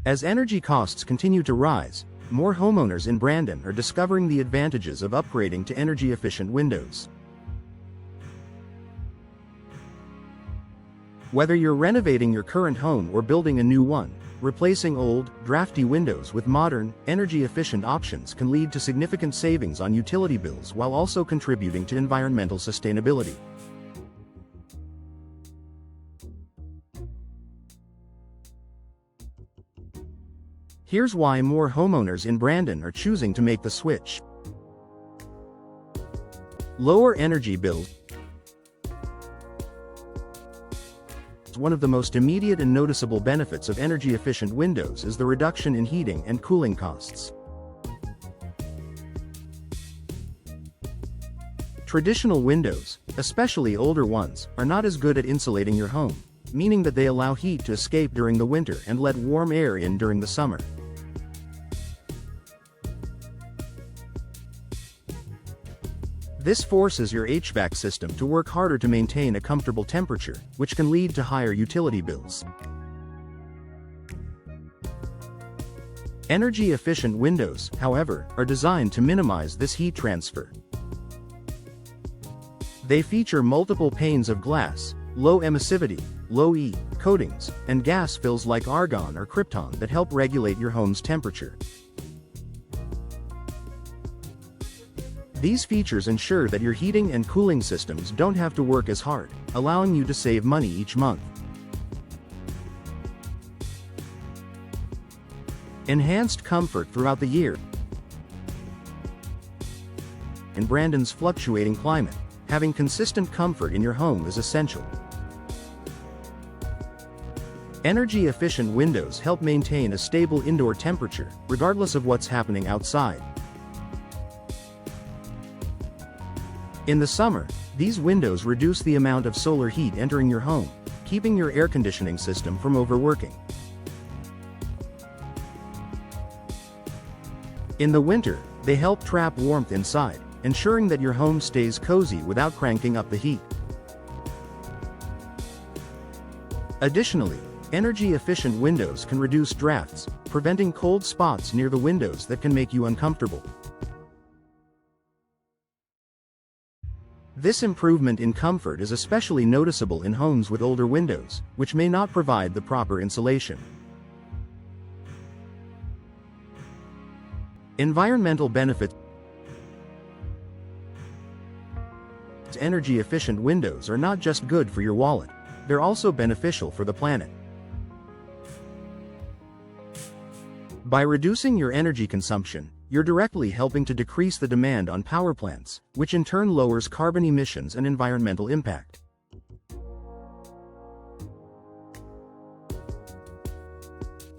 As energy costs continue to rise, more homeowners in Brandon are discovering the advantages of upgrading to energy-efficient windows. Whether you're renovating your current home or building a new one, replacing old, drafty windows with modern, energy-efficient options can lead to significant savings on utility bills while also contributing to environmental sustainability. Here's why more homeowners in Brandon are choosing to make the switch. Lower energy bills. One of the most immediate and noticeable benefits of energy-efficient windows is the reduction in heating and cooling costs. Traditional windows, especially older ones, are not as good at insulating your home, meaning that they allow heat to escape during the winter and let warm air in during the summer. This forces your HVAC system to work harder to maintain a comfortable temperature, which can lead to higher utility bills. Energy-efficient windows, however, are designed to minimize this heat transfer. They feature multiple panes of glass, low emissivity, low E coatings, and gas fills like argon or krypton that help regulate your home's temperature. These features ensure that your heating and cooling systems don't have to work as hard, allowing you to save money each month. Enhanced comfort throughout the year. In Brandon's fluctuating climate, having consistent comfort in your home is essential. Energy-efficient windows help maintain a stable indoor temperature, regardless of what's happening outside. In the summer, these windows reduce the amount of solar heat entering your home, keeping your air conditioning system from overworking. In the winter, they help trap warmth inside, ensuring that your home stays cozy without cranking up the heat. Additionally, energy-efficient windows can reduce drafts, preventing cold spots near the windows that can make you uncomfortable. This improvement in comfort is especially noticeable in homes with older windows, which may not provide the proper insulation. Environmental benefits. Energy-efficient windows are not just good for your wallet, they're also beneficial for the planet. By reducing your energy consumption, you're directly helping to decrease the demand on power plants, which in turn lowers carbon emissions and environmental impact.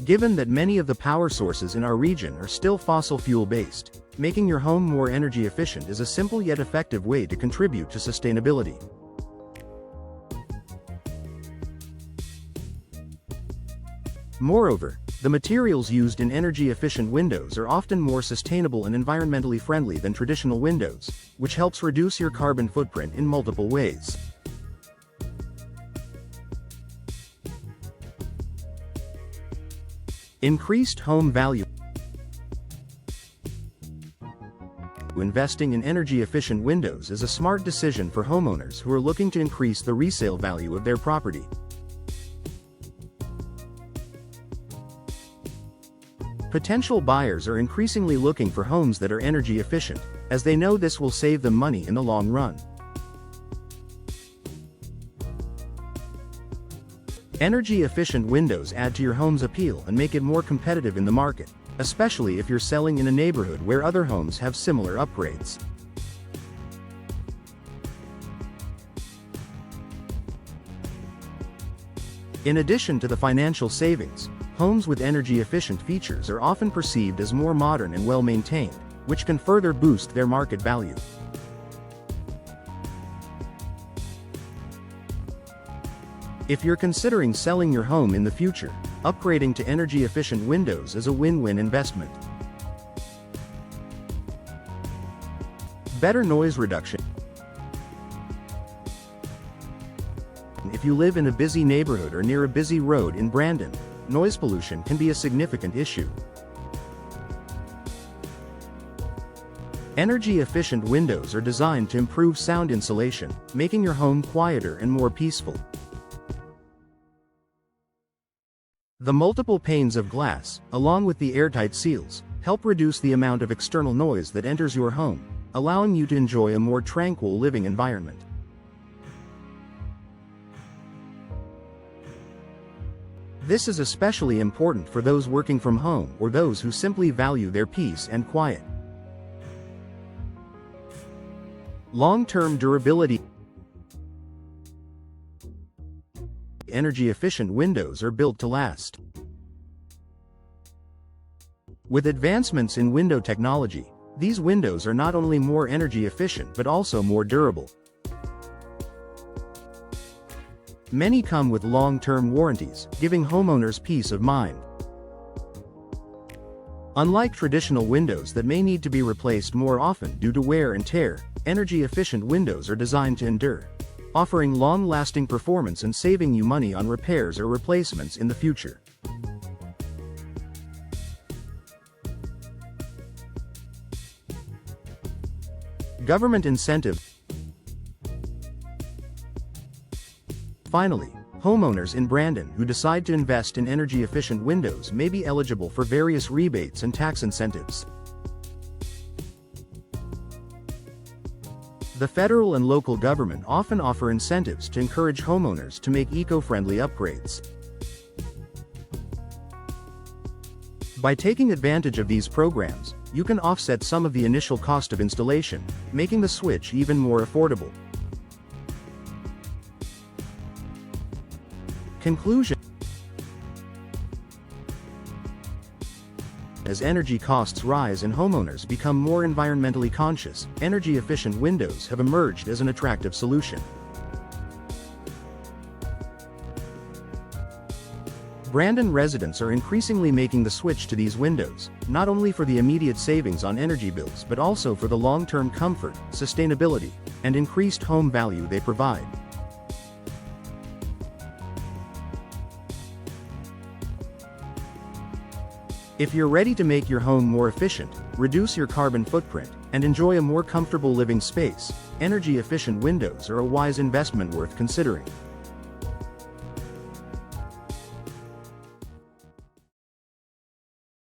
Given that many of the power sources in our region are still fossil fuel-based, making your home more energy efficient is a simple yet effective way to contribute to sustainability. Moreover, the materials used in energy-efficient windows are often more sustainable and environmentally friendly than traditional windows, which helps reduce your carbon footprint in multiple ways. Increased home value. Investing in energy-efficient windows is a smart decision for homeowners who are looking to increase the resale value of their property. Potential buyers are increasingly looking for homes that are energy efficient, as they know this will save them money in the long run. Energy-efficient windows add to your home's appeal and make it more competitive in the market, especially if you're selling in a neighborhood where other homes have similar upgrades. In addition to the financial savings, homes with energy-efficient features are often perceived as more modern and well-maintained, which can further boost their market value. If you're considering selling your home in the future, upgrading to energy-efficient windows is a win-win investment. Better noise reduction. If you live in a busy neighborhood or near a busy road in Brandon, noise pollution can be a significant issue. Energy-efficient windows are designed to improve sound insulation, making your home quieter and more peaceful. The multiple panes of glass, along with the airtight seals, help reduce the amount of external noise that enters your home, allowing you to enjoy a more tranquil living environment. This is especially important for those working from home or those who simply value their peace and quiet. Long-term durability. Energy-efficient windows are built to last. With advancements in window technology, these windows are not only more energy efficient but also more durable. Many come with long-term warranties, giving homeowners peace of mind. Unlike traditional windows that may need to be replaced more often due to wear and tear, energy-efficient windows are designed to endure, offering long-lasting performance and saving you money on repairs or replacements in the future. Government incentive. Finally, homeowners in Brandon who decide to invest in energy-efficient windows may be eligible for various rebates and tax incentives. The federal and local government often offer incentives to encourage homeowners to make eco-friendly upgrades. By taking advantage of these programs, you can offset some of the initial cost of installation, making the switch even more affordable. Conclusion. As energy costs rise and homeowners become more environmentally conscious, energy-efficient windows have emerged as an attractive solution. Brandon residents are increasingly making the switch to these windows, not only for the immediate savings on energy bills but also for the long-term comfort, sustainability, and increased home value they provide. If you're ready to make your home more efficient, reduce your carbon footprint, and enjoy a more comfortable living space, energy-efficient windows are a wise investment worth considering.